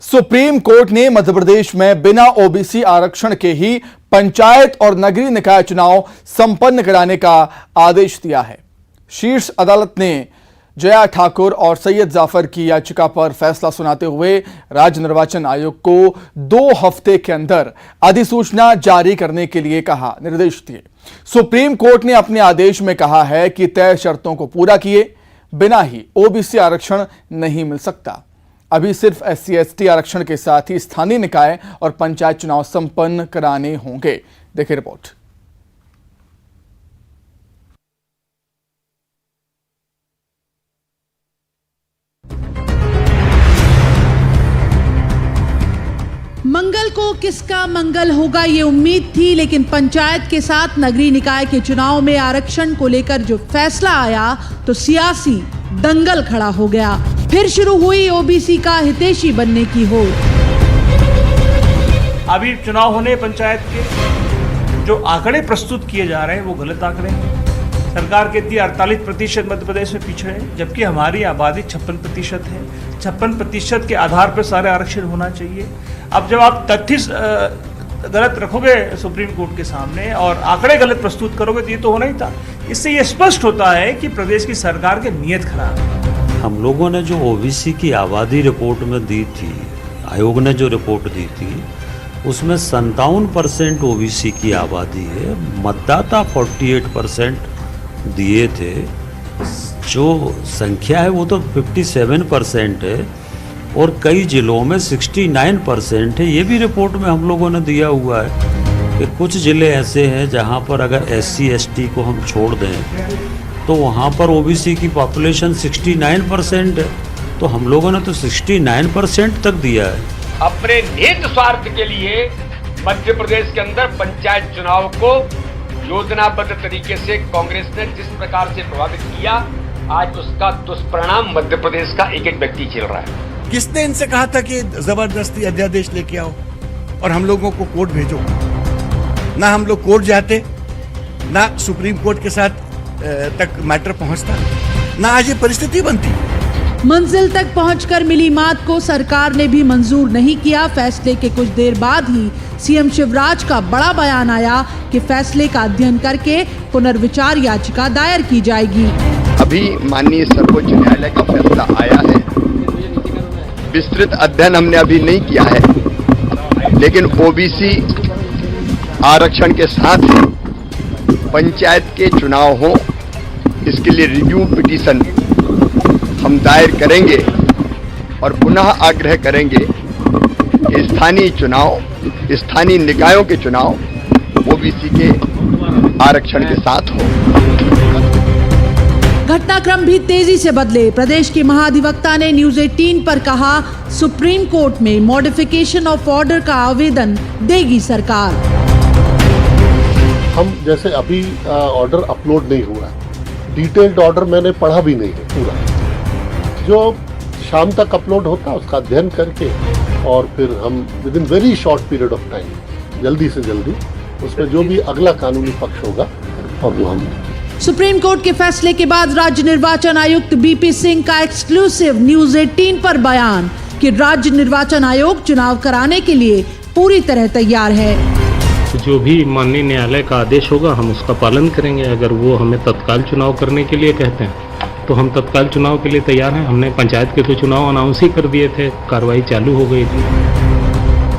Supreme court ने मध्य प्रदेश में बिना ओबीसी आरक्षण के ही पंचायत और नगरीय निकाय चुनाव संपन्न कराने का आदेश दिया है। शीर्ष अदालत ने जया ठाकुर और सैयद जाफर की याचिका पर फैसला सुनाते हुए राज्य निर्वाचन आयोग को 2 हफ्ते के अंदर अधिसूचना जारी करने के लिए निर्देश दिए। सुप्रीम कोर्ट ने अपने आदेश में कहा है कि तय शर्तों को पूरा किए बिना ही ओबीसी आरक्षण नहीं मिल सकता। अभी सिर्फ SC/ST आरक्षण के साथ ही स्थानीय निकाय और पंचायत चुनाव संपन्न कराने होंगे। देखिए रिपोर्ट। मंगल को किसका मंगल होगा ये उम्मीद थी, लेकिन पंचायत के साथ नगरीय निकाय के चुनाव में आरक्षण को लेकर जो फैसला आया तो सियासी दंगल खड़ा हो गया। फिर शुरू हुई ओबीसी का हितैषी बनने की होड़। अभी चुनाव होने पंचायत के जो आंकड़े प्रस्तुत किए जा रहे हैं वो गलत आंकड़े हैं। सरकार कहती है 48% मध्य प्रदेश में पिछड़े, जबकि हमारी आबादी 56% है। 56% के आधार पर सारे आरक्षण होना चाहिए। अब जब आप तथ्य गलत रखोगे सुप्रीम कोर्ट के सामने और आंकड़े गलत प्रस्तुत करोगे तो ये तो होना ही था। इससे ये स्पष्ट होता है कि प्रदेश की सरकार की नीयत खराब है। हम लोगों ने जो ओबीसी की आबादी रिपोर्ट में दी थी, आयोग ने जो रिपोर्ट दी थी, उसमें 57% ओबीसी की आबादी है। मतदाता 48% दिए थे। जो संख्या है वो तो 57% है और कई जिलों में 69% है। ये भी रिपोर्ट में हम लोगों ने दिया हुआ है कि कुछ ज़िले ऐसे हैं जहाँ पर अगर SC/ST को हम छोड़ दें तो वहाँ पर ओबीसी की पॉपुलेशन 69% है। तो हम लोगों ने तो 69% तक दिया है। अपने निहित स्वार्थ के लिए मध्य प्रदेश के अंदर पंचायत चुनाव को योजनाबद्ध तरीके से कांग्रेस ने जिस प्रकार से प्रभावित किया, आज उसका दुष्परिणाम मध्य प्रदेश का एक एक व्यक्ति झेल रहा है। किसने इनसे कहा था कि जबरदस्ती अध्यादेश लेके आओ और हम लोगों को कोर्ट भेजो? ना हम लोग कोर्ट जाते, ना सुप्रीम कोर्ट के साथ तक मैटर पहुंचता, ना आज ये परिस्थिति बनती। मंजिल तक पहुंचकर मिली मात को सरकार ने भी मंजूर नहीं किया। फैसले के कुछ देर बाद ही सीएम शिवराज का बड़ा बयान आया कि फैसले का अध्ययन करके पुनर्विचार याचिका दायर की जाएगी। अभी माननीय सर्वोच्च न्यायालय का फैसला आया है। विस्तृत अध्ययन हमने अभी नहीं किया है, लेकिन ओबीसी आरक्षण के साथ पंचायत के चुनाव हो, इसके लिए रिव्यू पिटीशन हम दायर करेंगे और पुनः आग्रह करेंगे कि स्थानीय चुनाव, स्थानीय निकायों के चुनाव ओबीसी के आरक्षण के साथ हो। घटनाक्रम भी तेजी से बदले। प्रदेश के महाधिवक्ता ने न्यूज़ 18 पर कहा, सुप्रीम कोर्ट में मॉडिफिकेशन ऑफ ऑर्डर का आवेदन देगी सरकार। हम जैसे अभी ऑर्डर अपलोड नहीं हुआ है, डिटेल्ड ऑर्डर मैंने पढ़ा भी नहीं है पूरा। जो शाम तक अपलोड होता है उसका अध्ययन करके और फिर हम with in very short period of time, जल्दी से जल्दी उसमें जो भी अगला कानूनी पक्ष होगा और वो हम। सुप्रीम कोर्ट के फैसले के बाद राज्य निर्वाचन आयुक्त BP सिंह का एक्सक्लूसिव न्यूज़ 18 पर बयान कि राज्य निर्वाचन आयोग चुनाव कराने के लिए पूरी तरह तैयार है। जो भी माननीय न्यायालय का आदेश होगा हम उसका पालन करेंगे। अगर वो हमें तत्काल चुनाव करने के लिए कहते हैं तो हम तत्काल चुनाव के लिए तैयार हैं। हमने पंचायत के तो चुनाव अनाउंस ही कर दिए थे, कार्रवाई चालू हो गई थी,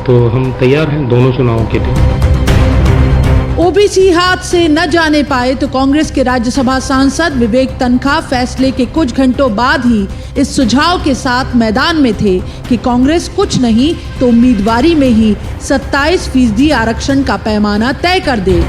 तो हम तैयार हैं दोनों चुनावों के लिए। ओबीसी हाथ से न जाने पाए तो कांग्रेस के राज्यसभा सांसद विवेक तनखा फैसले के कुछ घंटों बाद ही इस सुझाव के साथ मैदान में थे कि कांग्रेस कुछ नहीं तो उम्मीदवारी में ही 27% आरक्षण का पैमाना तय कर दे।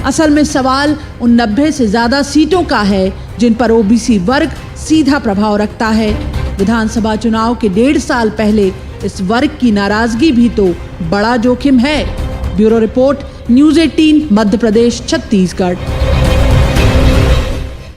असल में सवाल उन 90 से ज्यादा सीटों का है जिन पर ओबीसी वर्ग सीधा प्रभाव रखता है। विधानसभा चुनाव के 1.5 साल पहले इस वर्ग की नाराजगी भी तो बड़ा जोखिम है। Bureau report, news 18, Madhya Pradesh, Chhattisgarh.